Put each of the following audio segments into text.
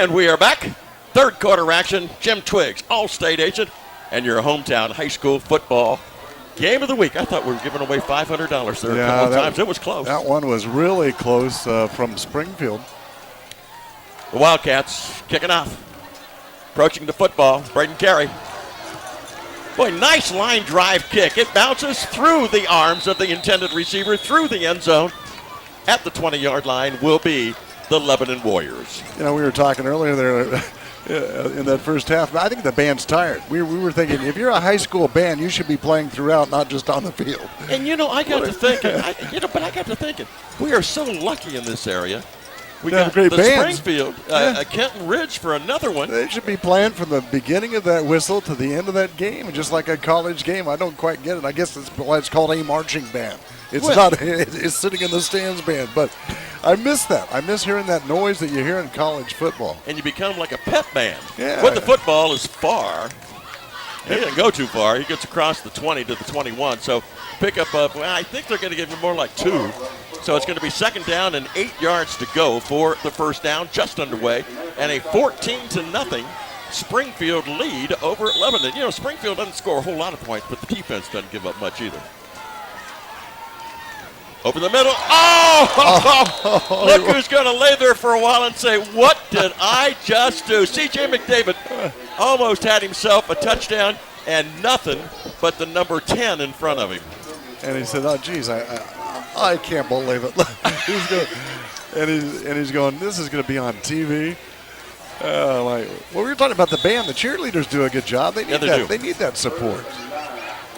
And we are back. Third quarter action. Jim Twiggs, All-State agent, and your hometown high school football game of the week. I thought we were giving away $500 there a couple of times. It was close. That one was really close from Springfield. The Wildcats kicking off. Approaching the football. Braden Carey. Boy, nice line drive kick. It bounces through the arms of the intended receiver, through the end zone. At the 20-yard line will be the Lebanon Warriors. You know, we were talking earlier there in that first half. I think the band's tired. We were thinking, if you're a high school band, you should be playing throughout, not just on the field. And, I got to thinking, we are so lucky in this area. We got great the bands. Springfield, Kenton Ridge for another one. They should be playing from the beginning of that whistle to the end of that game, just like a college game. I don't quite get it. I guess it's why it's called a marching band. It's not. It's sitting in the stands band. But I miss that. I miss hearing that noise that you hear in college football. And you become like a pep band. Yeah. When the football is far, he didn't go too far. He gets across the 20 to the 21. So pick up, I think they're going to give him more like 2. So it's going to be second down and 8 yards to go for the first down, just underway. And a 14-0 Springfield lead over Lebanon. Springfield doesn't score a whole lot of points, but the defense doesn't give up much either. Over the middle. Oh! Look who's going to lay there for a while and say, what did I just do? C.J. McDavid almost had himself a touchdown and nothing but the number 10 in front of him. And he said, oh, geez, I can't believe it. he's going, this is going to be on TV. Well, we were talking about the band. The cheerleaders do a good job. They need that support.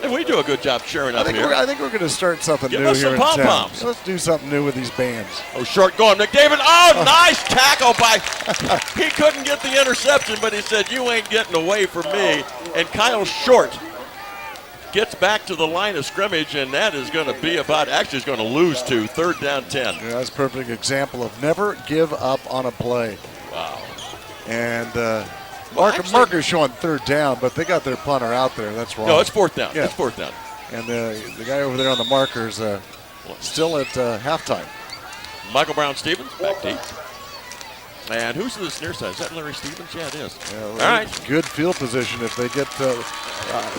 And we do a good job cheering up here. I think we're going to start something Give new us here some in town. pom-poms. Let's do something new with these bands. Oh, short going. McDavid. Oh, nice tackle by. He couldn't get the interception, but he said, you ain't getting away from me. And Kyle Short gets back to the line of scrimmage, and that is going to be actually is going to lose to third down 10. Yeah, that's a perfect example of never give up on a play. Wow. And Marker's showing third down, but they got their punter out there. That's wrong. No, it's fourth down. Yeah. It's fourth down. And the guy over there on the markers still at halftime. Michael Brown-Stevens back deep. And who's to this near side? Is that Larry Stevens? Yeah, it is. Yeah, all right. Good field position if they get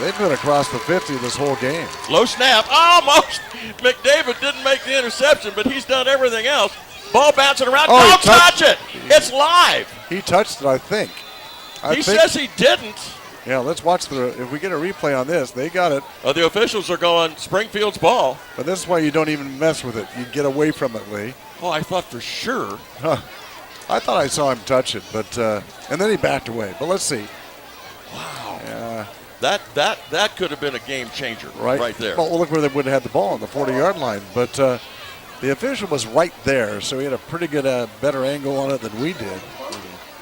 they've been across the 50 this whole game. Low snap. Almost. McDavid didn't make the interception, but he's done everything else. Ball bouncing around. Don't touch it. It's live. He touched it, I think. He says he didn't. Yeah, let's watch if we get a replay on this, they got it. The officials are going Springfield's ball. But this is why you don't even mess with it. You get away from it, Lee. Oh, I thought for sure. I thought I saw him touch it, but and then he backed away. But let's see. Wow. Yeah. That could have been a game changer right there. Well, look where they would have had the ball on the 40-yard line. But the official was right there, so he had a pretty good, better angle on it than we did.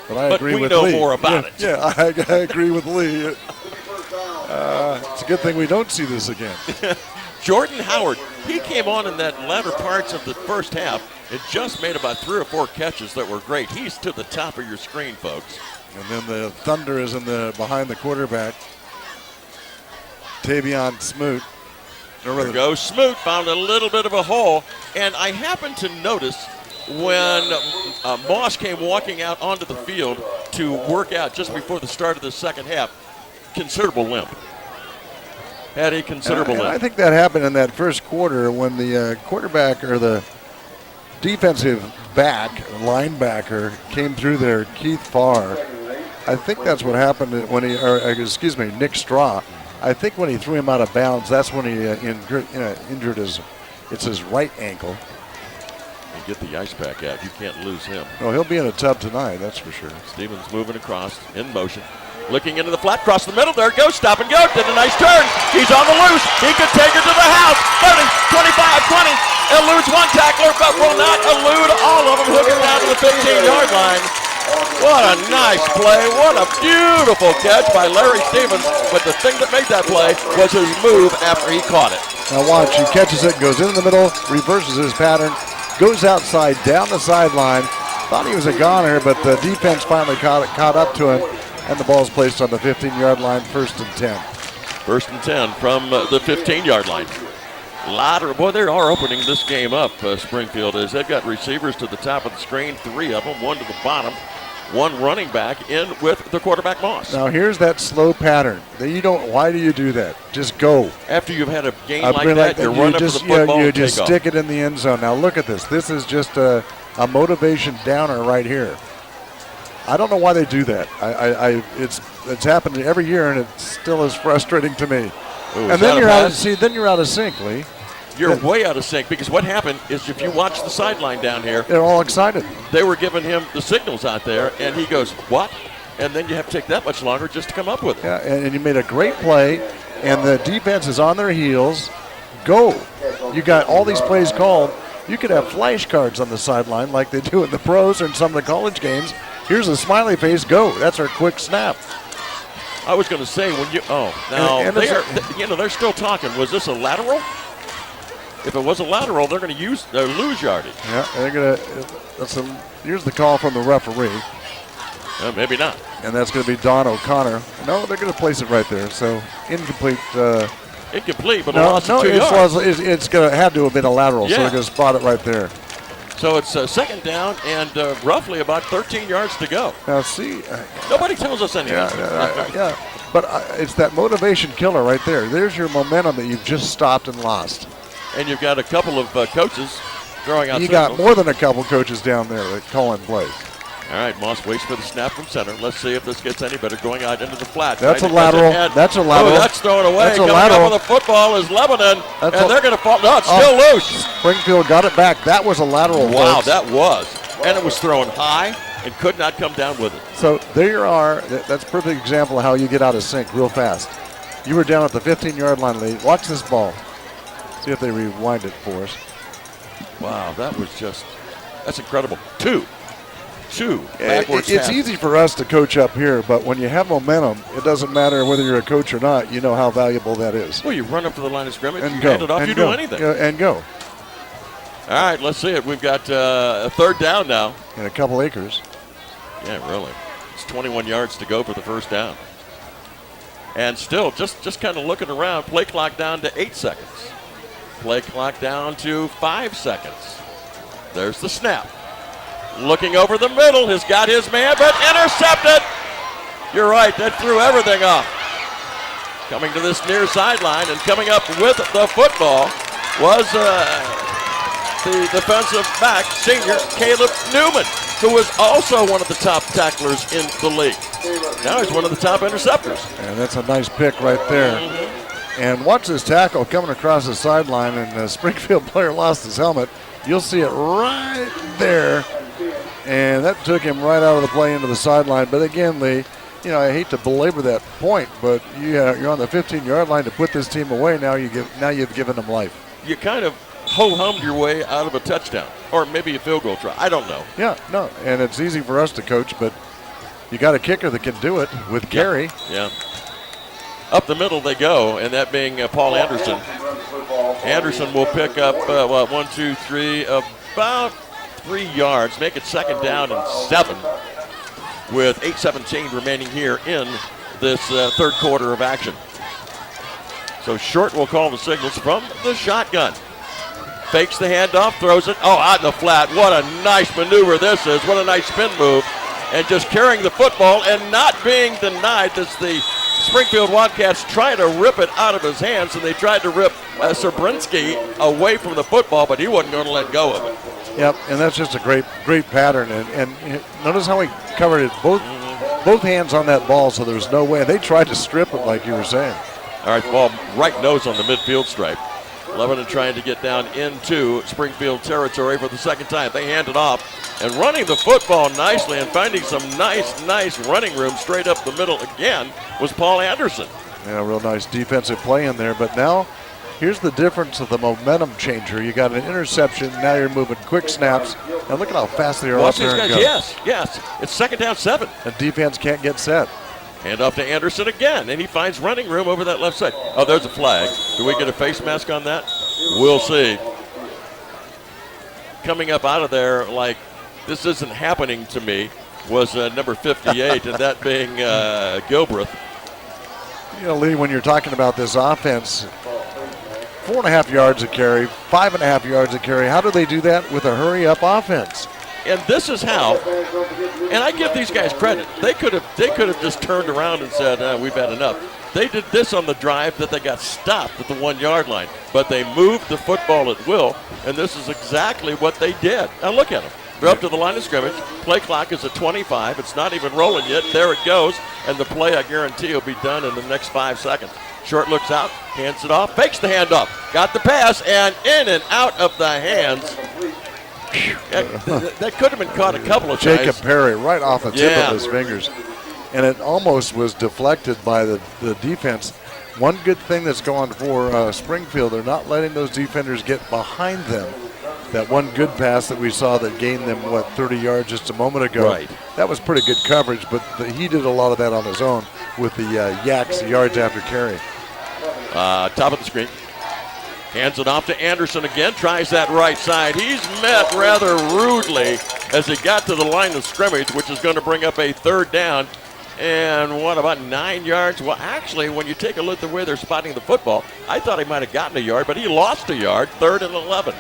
But I agree with Lee. We know more about it. Yeah, I agree with Lee. It's a good thing we don't see this again. Jordan Howard, he came on in that latter parts of the first half. It just made about 3 or 4 catches that were great. He's to the top of your screen, folks. And then the thunder is behind the quarterback, Tavion Smoot. There goes Smoot, found a little bit of a hole. And I happened to notice when Moss came walking out onto the field to work out just before the start of the second half, considerable limp. Had a considerable limp. I think that happened in that first quarter when the quarterback or the defensive linebacker came through there, Keith Farr. I think that's what happened when Nick Straw. I think when he threw him out of bounds, that's when he injured his right ankle. And get the ice pack out. You can't lose him. No, he'll be in a tub tonight, that's for sure. Stevens moving across, in motion. Looking into the flat, across the middle. There it goes. Stop and go. Did a nice turn. He's on the loose. He could take her to the house. 30, 25, 20. Eludes one tackler, but will not elude all of them. Hooking down to the 15-yard line. What a nice play. What a beautiful catch by Larry Stevens. But the thing that made that play was his move after he caught it. Now watch. He catches it, goes into the middle, reverses his pattern, goes outside, down the sideline. Thought he was a goner, but the defense finally caught up to him. And the ball's placed on the 15-yard line, 1st and 10. 1st and 10 from the 15-yard line. Boy, they are opening this game up, Springfield, as they've got receivers to the top of the screen, 3 of them, 1 to the bottom. one running back in with the quarterback Moss. Now here's that slow pattern. Why do you do that? Just go. After you've had a game like that, you're running for the football you and just take stick off. it in the end zone. Now look at this. This is just a motivation downer right here. I don't know why they do that. It's happened every year, and it still is frustrating to me. Ooh, and then you're out of sync, Lee. You're way out of sync because what happened is if you watch the sideline down here, They're all excited. they were giving him the signals out there, and he goes, what? And then you have to take that much longer just to come up with it. Yeah, and you made a great play, and the defense is on their heels. Go. You got all these plays called. You could have flashcards on the sideline like they do in the pros or in some of the college games. Here's a smiley face. Go. That's our quick snap. I was going to say they're still talking. Was this a lateral? If it was a lateral, they're going to lose yardage. Yeah, they're going to. Here's the call from the referee. Maybe not. And that's going to be Don O'Connor. No, they're going to place it right there. So incomplete. Incomplete, but a loss of 2 yards. yards. It's going to have to have been a lateral, so they're going to spot it right there. So it's second down and roughly about 13 yards to go. Now see. Nobody tells us anything. Yeah. But it's that motivation killer right there. There's your momentum that you've just stopped and lost. And you've got a couple of coaches throwing out You signals. got more than a couple coaches down there that call in plays. All right, Moss waits for the snap from center. Let's see if this gets any better. Going out into the flat. That's a lateral. That's a lateral. Oh, that's thrown away. That's a Coming lateral. up with the football is Lebanon, and they're going to fall. No, it's still loose. Springfield got it back. That was a lateral. Wow, folks. that was. And it was thrown high and could not come down with it. So there you are. That's a perfect example of how you get out of sync real fast. You were down at the 15-yard line, Lee. Watch this ball. See if they rewind it for us. Wow, that's incredible. Two backwards It's passes. easy for us to coach up here, but when you have momentum, it doesn't matter whether you're a coach or not. You know how valuable that is. Well, you run up to the line of scrimmage, And you go. hand it off, And you go. do anything. And go. All right, let's see it. We've got a third down now. In a couple acres. Yeah, really. It's 21 yards to go for the first down. And still, just kind of looking around, play clock down to 8 seconds. Play clock down to 5 seconds. There's the snap. Looking over the middle, has got his man, but intercepted. You're right, that threw everything off. Coming to this near sideline and coming up with the football was the defensive back, senior Caleb Newman, who was also one of the top tacklers in the league. Now he's one of the top interceptors. And that's a nice pick right there. And watch this tackle coming across the sideline, and the Springfield player lost his helmet. You'll see it right there. And that took him right out of the play into the sideline. But again, Lee, I hate to belabor that point, but you're on the 15-yard line to put this team away. Now you've given them life. You kind of ho-hummed your way out of a touchdown, or maybe a field goal try. I don't know. Yeah, no, and it's easy for us to coach, but you got a kicker that can do it with Gary. Yeah. Up the middle they go, and that being Paul Anderson. Anderson will pick up, 1, 2, 3, about 3 yards, make it second down and 7 with 8:17 remaining here in this third quarter of action. So Short will call the signals from the shotgun. Fakes the handoff, throws it, out in the flat. What a nice maneuver this is. What a nice spin move. And just carrying the football and not being denied. That's the Springfield Wildcats trying to rip it out of his hands, and they tried to rip Serbrinsky away from the football, but he wasn't going to let go of it. Yep, and that's just a great pattern. And notice how he covered it both hands on that ball, so there's no way. They tried to strip it, like you were saying. All right, ball right nose on the midfield stripe. Lebanon trying to get down into Springfield territory for the second time. They hand it off and running the football nicely and finding some nice running room straight up the middle again was Paul Anderson. Yeah, real nice defensive play in there. But now, here's the difference of the momentum changer. You got an interception. Now you're moving quick snaps. And look at how fast they are off there and go. Yes. It's second down 7. The defense can't get set. Hand off to Anderson again, and he finds running room over that left side. Oh, there's a flag. Do we get a face mask on that? We'll see. Coming up out of there like this isn't happening to me was number 58, and that being Gilbreth. Lee, when you're talking about this offense, 4.5 yards a carry, 5.5 yards a carry. How do they do that with a hurry-up offense? And this is how, and I give these guys credit. They could have just turned around and said, we've had enough. They did this on the drive that they got stopped at the 1 yard line. But they moved the football at will, and this is exactly what they did. Now look at them. They're up to the line of scrimmage. Play clock is at 25. It's not even rolling yet. There it goes. And the play, I guarantee, will be done in the next 5 seconds. Short looks out, hands it off, fakes the handoff. Got the pass, and in and out of the hands. That could have been caught a couple of times. Jacob Perry right off the tip of his fingers. And it almost was deflected by the defense. One good thing that's gone for Springfield, they're not letting those defenders get behind them. That one good pass that we saw that gained them, 30 yards just a moment ago. Right. That was pretty good coverage, but he did a lot of that on his own with the Yaks yards after carry. Top of the screen. Hands it off to Anderson again. Tries that right side. He's met rather rudely as he got to the line of scrimmage, which is going to bring up a 3rd down. And what, about 9 yards? Well, actually, when you take a look at the way they're spotting the football, I thought he might have gotten a yard, but he lost a yard. 3rd and 11.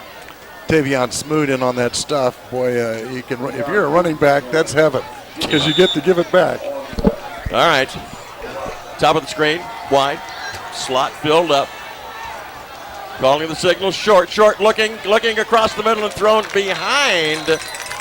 Tavion Smoot in on that stuff. Boy, you can. If you're a running back, that's heaven because you get to give it back. All right. Top of the screen, wide. Slot filled up. Calling the signal, short, looking across the middle and thrown behind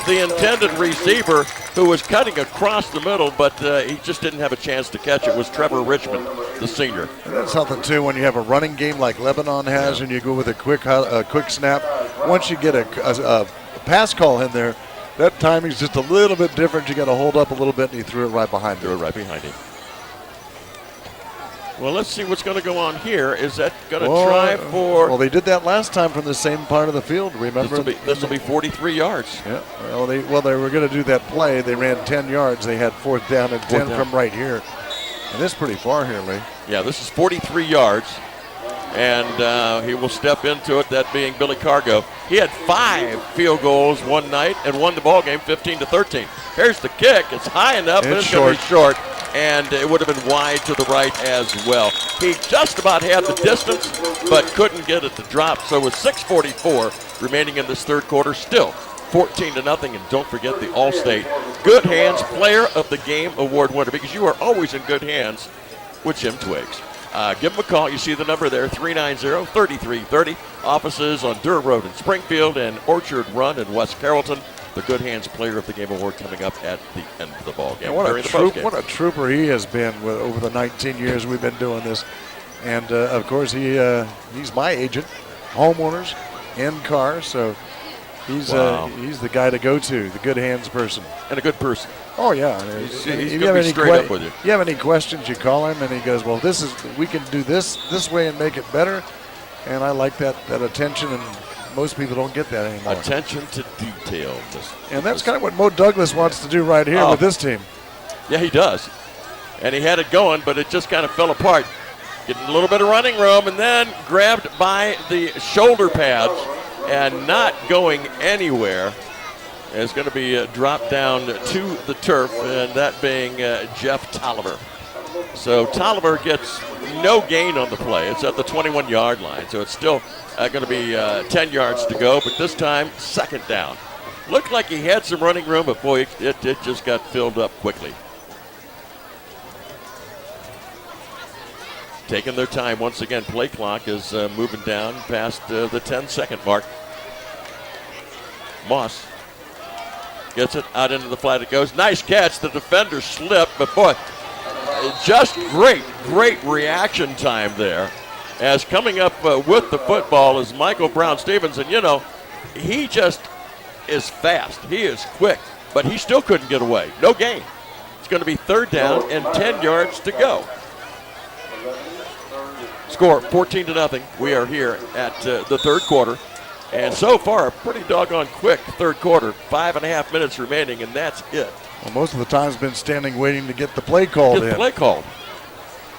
the intended receiver who was cutting across the middle, but he just didn't have a chance to catch it. Was Trevor Richmond, the senior. And that's something, too, when you have a running game like Lebanon has and you go with a quick snap. Once you get a pass call in there, that timing's just a little bit different. You got to hold up a little bit, and he threw it right behind him. Well, let's see what's going to go on here. Is that going to try for... Well, they did that last time from the same part of the field, remember? This will be 43 yards. Yeah. Well, they were going to do that play. They ran 10 yards. They had 4th down and 10 from right here. And this is pretty far here, Lee. Yeah, this is 43 yards. And he will step into it, that being Billy Cargo. He had 5 field goals one night and won the ball game 15-13. Here's the kick. It's high enough, but it's going to be short. And it would have been wide to the right as well. He just about had the distance, but couldn't get it to drop. So with 6:44 remaining in this 3rd quarter, still 14-0. And don't forget the All-State Good Hands Player of the Game Award winner, because you are always in good hands with Jim Twiggs. Give them a call. You see the number there, 390-3330. Offices on Durr Road in Springfield and Orchard Run in West Carrollton. The Good Hands Player of the Game Award coming up at the end of the ball game. What a trooper he has been over the 19 years we've been doing this. And, of course, he's my agent, homeowners and cars. So he's the guy to go to, the good hands person. And a good person. Oh, yeah. He's going to be straight up with you. You have any questions, you call him, and he goes, well, we can do this way and make it better. And I like that attention, and most people don't get that anymore. Attention to detail. And that's kind of what Mo Douglas wants to do right here with this team. Yeah, he does. And he had it going, but it just kind of fell apart. Getting a little bit of running room, and then grabbed by the shoulder pads and not going anywhere. And it's going to be dropped down to the turf, and that being Jeff Tolliver. So Tolliver gets no gain on the play. It's at the 21-yard line, so it's still going to be 10 yards to go, but this time 2nd down. Looked like he had some running room, but boy, it just got filled up quickly. Taking their time once again. Play clock is moving down past the 10-second mark. Moss gets it out into the flat. It goes. Nice catch. The defender slipped, but boy, just great reaction time there. As coming up with the football is Michael Brown-Stevens. And, he just is fast. He is quick, but he still couldn't get away. No gain. It's going to be 3rd down and 10 yards to go. Score 14-0. We are here at the 3rd quarter. And so far, a pretty doggone quick 3rd quarter. 5.5 minutes remaining, and that's it. Well, most of the time's been standing waiting to get the play called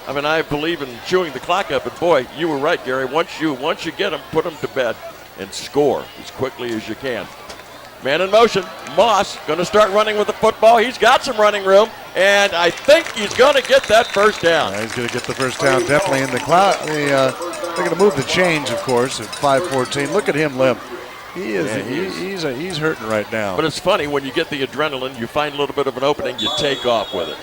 I mean, I believe in chewing the clock up, but boy, you were right, Gary. Once you get them, put them to bed and score as quickly as you can. Man in motion. Moss going to start running with the football. He's got some running room, and I think he's going to get that 1st down. Yeah, he's going to get the 1st down, definitely in the cloud. They're going to move the chains, of course, at 5:14. Look at him limp. He is. Yeah, he's hurting right now. But it's funny, when you get the adrenaline, you find a little bit of an opening, you take off with it.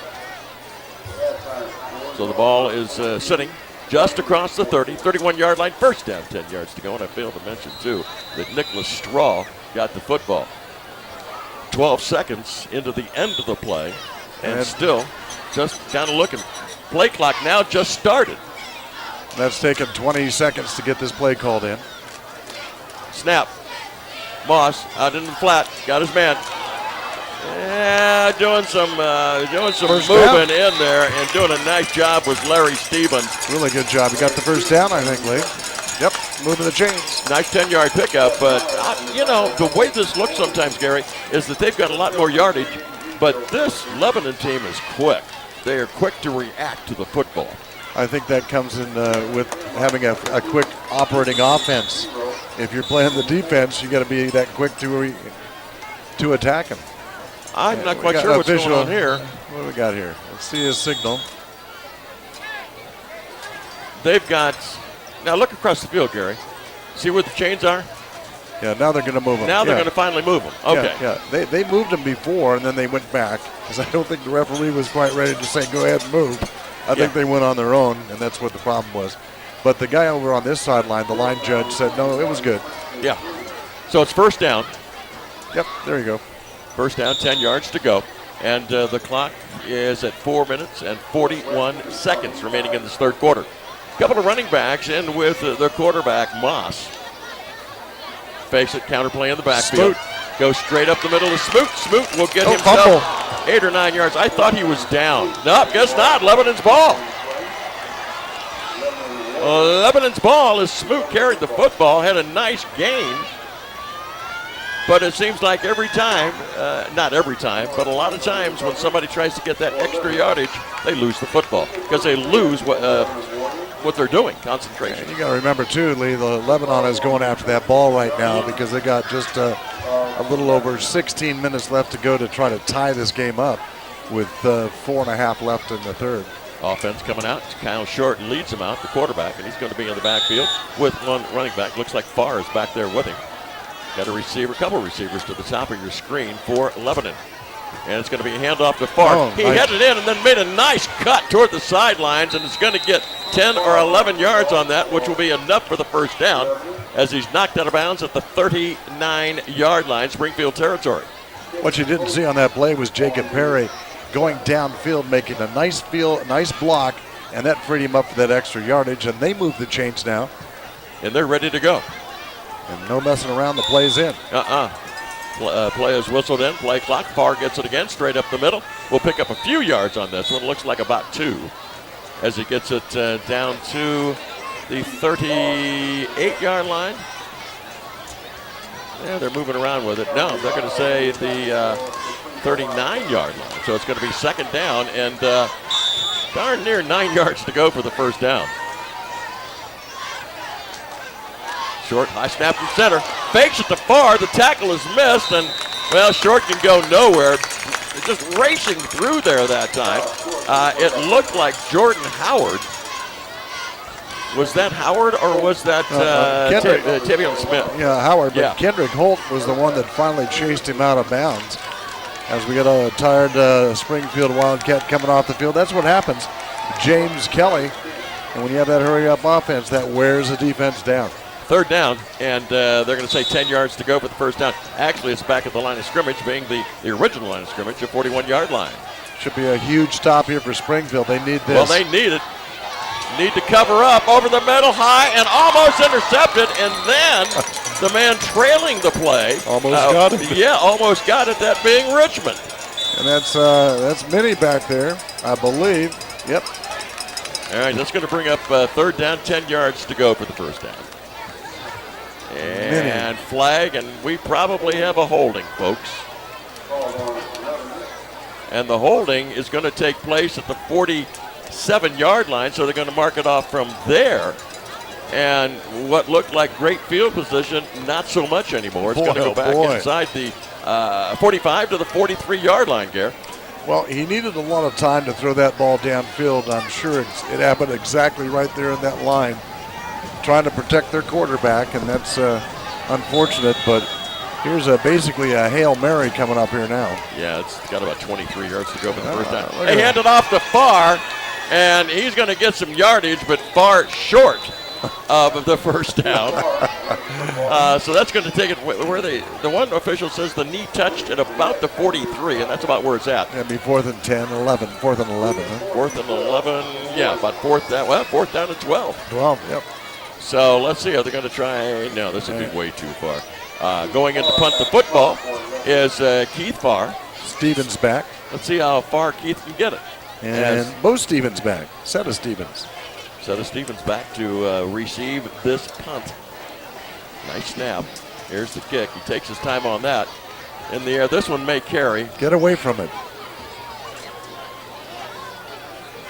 So the ball is sitting just across the 30, 31-yard line, first down, 10 yards to go. And I failed to mention, too, that Nicholas Straw got the football. 12 seconds into the end of the play, and still just kind of looking. Play clock now just started. That's taken 20 seconds to get this play called in. Snap. Moss out in the flat, got his man. Yeah, doing some moving in there and doing a nice job with Larry Stevens. Really good job. He got the first down, I think, Lee. Yep, moving the chains. Nice 10-yard pickup, but the way this looks sometimes, Gary, is that they've got a lot more yardage, but this Lebanon team is quick. They are quick to react to the football. I think that comes in with having a quick operating offense. If you're playing the defense, you got to be that quick to attack him. I'm not quite sure what's going on here. What do we got here? Let's see his signal. They've got, now look across the field, Gary. See where the chains are? Yeah, now they're going to move them. Now they're going to finally move them. Okay. Yeah. They moved them before, and then they went back, because I don't think the referee was quite ready to say, go ahead and move. I think they went on their own, and that's what the problem was. But the guy over on this sideline, the line judge, said, no, it was good. Yeah. So it's first down. Yep, there you go. First down, 10 yards to go. And the clock is at 4 minutes and 41 seconds remaining in this third quarter. A couple of running backs in with the quarterback, Moss. Fakes it, counterplay in the backfield. Smoot. Goes straight up the middle to Smoot. Smoot will get himself fumble. 8 or 9 yards. I thought he was down. Nope, guess not. Lebanon's ball. Lebanon's ball as Smoot carried the football, had a nice gain. But it seems like every time, not every time, but a lot of times when somebody tries to get that extra yardage, they lose the football because they lose what they're doing, concentration. And you got to remember, too, Lee, the Lebanon is going after that ball right now because they got just a little over 16 minutes left to go to try to tie this game up with 4.5 left in the third. Offense coming out. Kyle Short leads him out, the quarterback, and he's going to be in the backfield with one running back. Looks like Farr is back there with him. Got a receiver, couple receivers to the top of your screen for Lebanon. And it's going to be a handoff to Farr. He headed in and then made a nice cut toward the sidelines, and is going to get 10 or 11 yards on that, which will be enough for the first down as he's knocked out of bounds at the 39-yard line, Springfield territory. What you didn't see on that play was Jacob Perry going downfield, making a nice block, and that freed him up for that extra yardage, and they move the chains now. And they're ready to go. And no messing around, the play's in. Play is whistled in, play clock. Farr gets it again, straight up the middle. We'll pick up a few yards on this one. Looks like about 2 as he gets it down to the 38-yard line. Yeah, they're moving around with it. No, they're going to say the 39-yard line. So it's going to be second down and darn near 9 yards to go for the first down. Short, high snap from center. Fakes it to Farr. The tackle is missed, and, well, Short can go nowhere. Just racing through there that time. It looked like Jordan Howard. Was that Howard, or was that Tavion Smith? Yeah, Howard, but Kendrick Holt was the one that finally chased him out of bounds. As we got a tired Springfield Wildcat coming off the field. That's what happens. James Kelly, and when you have that hurry-up offense, that wears the defense down. Third down, and they're going to say 10 yards to go for the first down. Actually, it's back at the line of scrimmage, being the original line of scrimmage, the 41-yard line. Should be a huge stop here for Springfield. They need this. Well, they need it. Need to cover up over the middle, high, and almost intercepted, and then the man trailing the play. Almost got it. Yeah, almost got it, that being Richmond. And that's Minnie back there, I believe. Yep. All right, that's going to bring up third down, 10 yards to go for the first down. And flag, and we probably have a holding, folks. And the holding is going to take place at the 47-yard line, so they're going to mark it off from there. And what looked like great field position, not so much anymore. It's going to go back inside the 45 to the 43-yard line, Gare. Well, he needed a lot of time to throw that ball downfield. I'm sure it happened exactly right there in that line, trying to protect their quarterback, and that's unfortunate, but here's basically a Hail Mary coming up here now. Yeah, it's got about 23 yards to go for the first down. look They at hand it off to Farr, and he's going to get some yardage, but Farr short of the first down. So that's going to take it where the one official says the knee touched at about the 43, and that's about where it's at. It'll be 4th and 10, 11, 4th and 11. Huh? 4th and 11, yeah, about 4th down and 12. 12, yep. So let's see, are they going to try? No, this would be way too far. Going in to punt the football is Keith Farr. Stevens back. Let's see how far Keith can get it. And Bo Stevens back. Seta Stevens. Seta Stevens back to receive this punt. Nice snap. Here's the kick. He takes his time on that. In the air, this one may carry. Get away from it.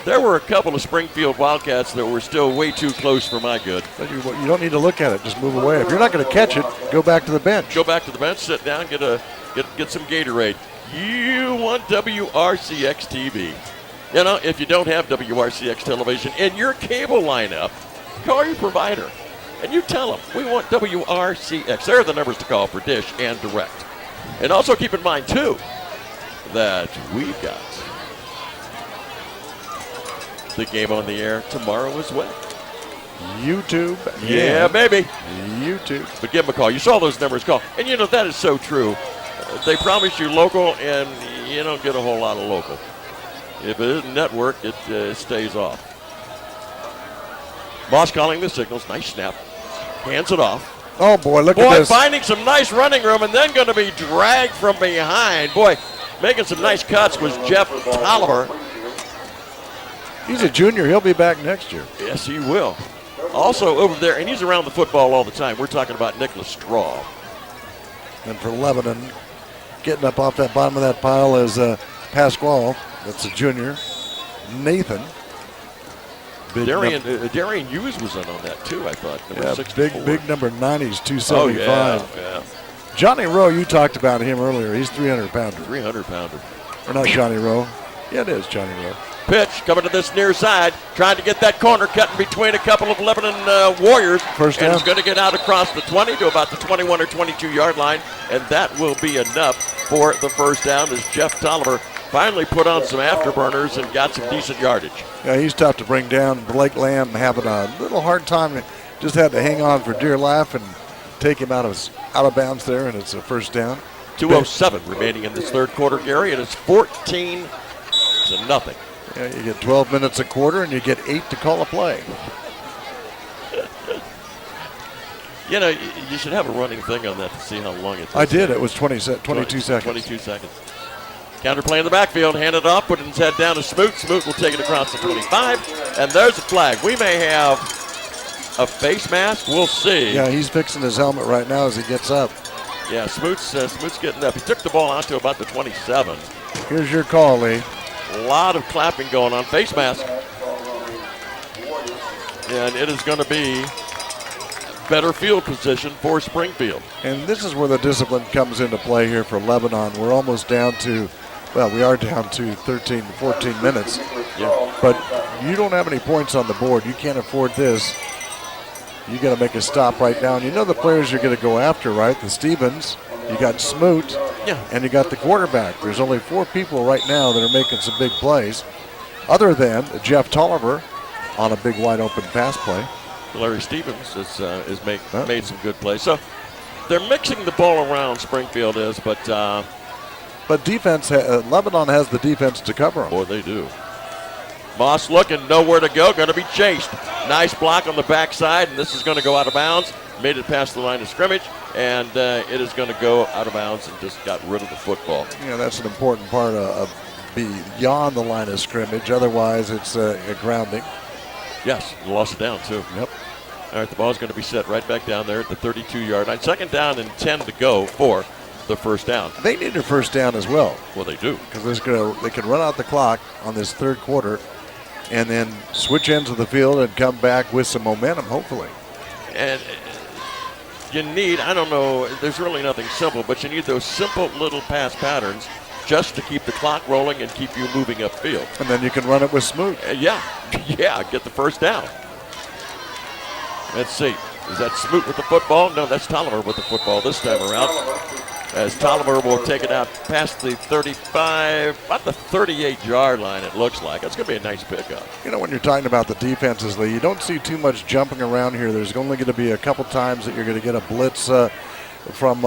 There were a couple of Springfield Wildcats that were still way too close for my good. But you don't need to look at it. Just move away. If you're not going to catch it, go back to the bench. Go back to the bench, sit down, get some Gatorade. You want WRCX TV. You know, if you don't have WRCX television in your cable lineup, call your provider and you tell them, we want WRCX. There are the numbers to call for Dish and Direct. And also keep in mind, too, that we've got the game on the air tomorrow as well. YouTube. Yeah, baby. YouTube. But give them a call. You saw those numbers call. And, you know, that is so true. They promise you local, and you don't get a whole lot of local. If it isn't network, it stays off. Moss calling the signals. Nice snap. Hands it off. Oh, boy, look at this. Finding some nice running room and then going to be dragged from behind. Boy, making some nice cuts was Jeff Tolliver. He's a junior. He'll be back next year. Yes, he will. Also over there, and he's around the football all the time. We're talking about Nicholas Straw. And for Lebanon, getting up off that bottom of that pile is Pasquale. That's a junior. Nathan. Darian Hughes was in on that too, I thought. Big number 9. He's 275. Yeah. Johnny Rowe, you talked about him earlier. He's 300-pounder. 300-pounder. Or not Johnny Rowe. Yeah, it is Johnny Rowe. Pitch coming to this near side, trying to get that corner cut in between a couple of Lebanon Warriors. First down. And it's going to get out across the 20 to about the 21 or 22-yard line, and that will be enough for the first down as Jeff Tolliver finally put on some afterburners and got some decent yardage. Yeah, he's tough to bring down. Blake Lamb having a little hard time. Just had to hang on for dear life and take him out of bounds there, and it's a first down. 2:07 remaining in this third quarter, Gary, and it's 14-0. Yeah, you get 12 minutes a quarter, and you get 8 to call a play. You know, you should have a running thing on that to see how long it takes. I did. It was 22 seconds. 22 seconds. Counter play in the backfield, handed off, putting his head down to Smoot. Smoot will take it across the 25, and there's a flag. We may have a face mask. We'll see. Yeah, he's fixing his helmet right now as he gets up. Yeah, Smoot's getting up. He took the ball out to about the 27. Here's your call, Lee. A lot of clapping going on. Face mask. And it is going to be better field position for Springfield. And this is where the discipline comes into play here for Lebanon. We're almost down to, we are down to 13, 14 minutes. Yeah. But you don't have any points on the board. You can't afford this. You got to make a stop right now. And you know the players you're going to go after, right? The Stevens, you got Smoot, and you got the quarterback. There's only 4 people right now that are making some big plays, other than Jeff Tolliver on a big wide open pass play. Larry Stevens has made some good plays. So they're mixing the ball around, Springfield is, but defense, Lebanon has the defense to cover them. Boy, they do. Moss looking, nowhere to go, going to be chased. Nice block on the backside, and this is going to go out of bounds. Made it past the line of scrimmage, and it is going to go out of bounds and just got rid of the football. Yeah, that's an important part of beyond the line of scrimmage. Otherwise, it's a grounding. Yes, lost it down, too. Yep. All right, the ball's going to be set right back down there at the 32-yard line. Second down and 10 to go for the first down. They need a first down as well. Well, they do. Because they can run out the clock on this third quarter and then switch ends of the field and come back with some momentum, hopefully. And you need, I don't know, there's really nothing simple, but you need those simple little pass patterns just to keep the clock rolling and keep you moving upfield. And then you can run it with Smoot. Yeah, get the first down. Let's see. Is that Smoot with the football? No, that's Tolliver with the football this time around. As Tolliver will take it out past the 35, about the 38-yard line, it looks like. It's going to be a nice pickup. You know, when you're talking about the defenses, Lee, you don't see too much jumping around here. There's only going to be a couple times that you're going to get a blitz from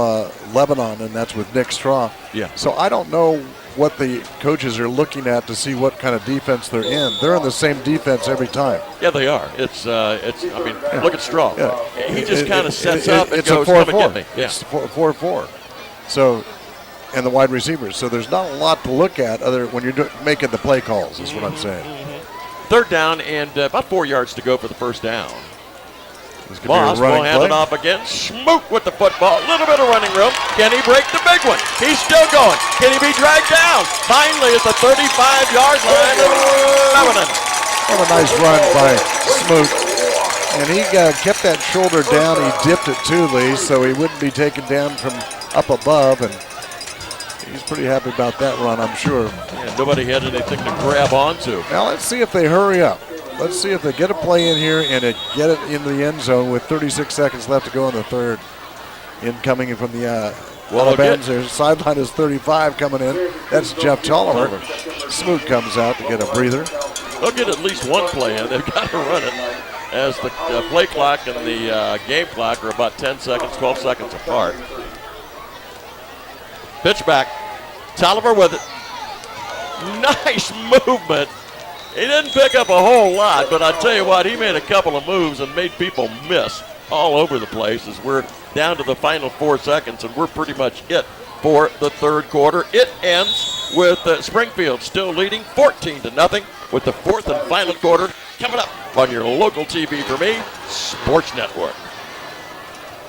Lebanon, and that's with Nick Straw. Yeah. So I don't know what the coaches are looking at to see what kind of defense they're in. They're in the same defense every time. Yeah, they are. Look at Straw. Yeah. He just kind of sets up and it's goes, a 4-4. come and get me. Yeah. It's 4-4. So, and the wide receivers. So there's not a lot to look at other when you're making the play calls, is what I'm saying. Third down and about 4 yards to go for the first down. Moss will hand it off again. Smoot with the football. A little bit of running room. Can he break the big one? He's still going. Can he be dragged down? Finally at the 35-yard line of Lebanon. What a nice run by Smoot. And he kept that shoulder down. He dipped it too, Lee, so he wouldn't be taken down from up above. And he's pretty happy about that run, I'm sure. Yeah, nobody had anything to grab onto. Now let's see if they hurry up. Let's see if they get a play in here and get it into the end zone with 36 seconds left to go in the third. Incoming from the Alabama. Their sideline is 35 coming in. That's Jeff Tolliver. Smoot comes out to get a breather. They'll get at least one play in. They've got to run it as the play clock and the game clock are about 10 seconds, 12 seconds apart. Pitch back. Tolliver with it. Nice movement. He didn't pick up a whole lot, but I tell you what, he made a couple of moves and made people miss all over the place as we're down to the final 4 seconds, and we're pretty much it for the third quarter. It ends with Springfield still leading 14-0 with the fourth and final quarter coming up on your local TV for me, Sports Network.